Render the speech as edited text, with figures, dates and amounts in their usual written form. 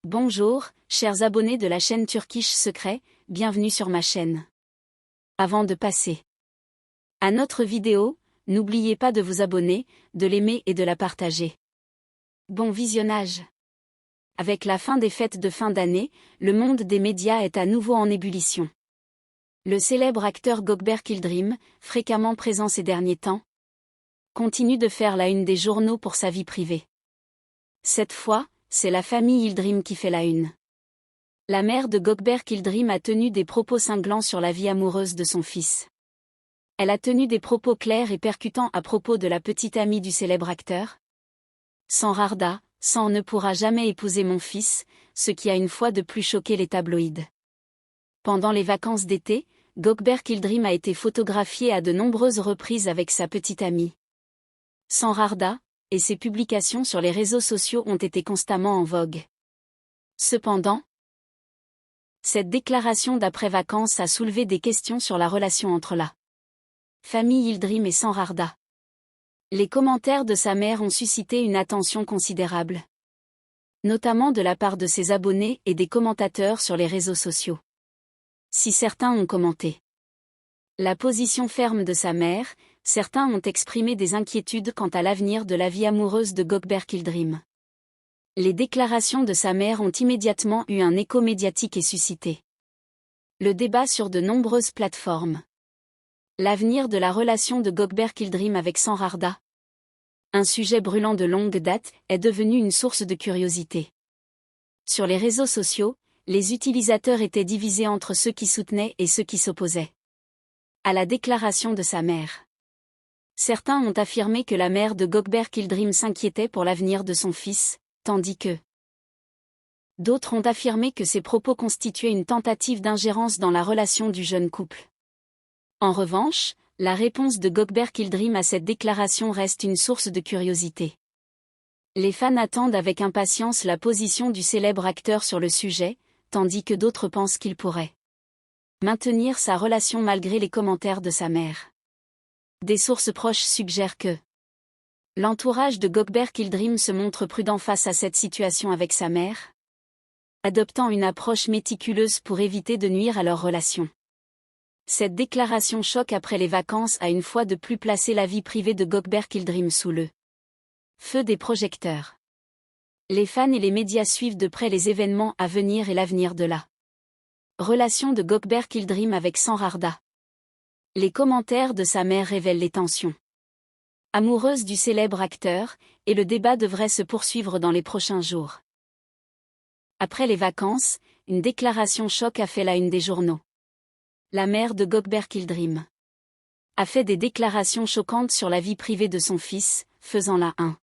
Bonjour, chers abonnés de la chaîne Turkish Secret, bienvenue sur ma chaîne. Avant de passer à notre vidéo, n'oubliez pas de vous abonner, de l'aimer et de la partager. Bon visionnage. Avec la fin des fêtes de fin d'année, le monde des médias est à nouveau en ébullition. Le célèbre acteur Gökberk Yıldırım, fréquemment présent ces derniers temps, continue de faire la une des journaux pour sa vie privée. Cette fois, c'est la famille Yıldırım qui fait la une. La mère de Gökberk Yıldırım a tenu des propos cinglants sur la vie amoureuse de son fils. Elle a tenu des propos clairs et percutants à propos de la petite amie du célèbre acteur. Sans Rarda, San ne pourra jamais épouser mon fils, ce qui a une fois de plus choqué les tabloïds. Pendant les vacances d'été, Gökberk Yıldırım a été photographié à de nombreuses reprises avec sa petite amie. Sans Rarda, et ses publications sur les réseaux sociaux ont été constamment en vogue. Cependant, cette déclaration d'après-vacances a soulevé des questions sur la relation entre la famille Yıldırım et San Rarda. Les commentaires de sa mère ont suscité une attention considérable, notamment de la part de ses abonnés et des commentateurs sur les réseaux sociaux. Si certains ont commenté la position ferme de sa mère, certains ont exprimé des inquiétudes quant à l'avenir de la vie amoureuse de Gökberk Yıldırım. Les déclarations de sa mère ont immédiatement eu un écho médiatique et suscité le débat sur de nombreuses plateformes. L'avenir de la relation de Gökberk Yıldırım avec San Rarda, un sujet brûlant de longue date, est devenu une source de curiosité. Sur les réseaux sociaux, les utilisateurs étaient divisés entre ceux qui soutenaient et ceux qui s'opposaient à la déclaration de sa mère. Certains ont affirmé que la mère de Gökberk Yıldırım s'inquiétait pour l'avenir de son fils, tandis que d'autres ont affirmé que ces propos constituaient une tentative d'ingérence dans la relation du jeune couple. En revanche, la réponse de Gökberk Yıldırım à cette déclaration reste une source de curiosité. Les fans attendent avec impatience la position du célèbre acteur sur le sujet, tandis que d'autres pensent qu'il pourrait maintenir sa relation malgré les commentaires de sa mère. Des sources proches suggèrent que l'entourage de Gökberk Yıldırım se montre prudent face à cette situation avec sa mère, adoptant une approche méticuleuse pour éviter de nuire à leur relation. Cette déclaration choc après les vacances a une fois de plus placé la vie privée de Gökberk Yıldırım sous le feu des projecteurs. Les fans et les médias suivent de près les événements à venir et l'avenir de la relation de Gökberk Yıldırım avec San Rarda. Les commentaires de sa mère révèlent les tensions amoureuses du célèbre acteur, et le débat devrait se poursuivre dans les prochains jours. Après les vacances, une déclaration choc a fait la une des journaux. La mère de Gökberk Yıldırım a fait des déclarations choquantes sur la vie privée de son fils, faisant la une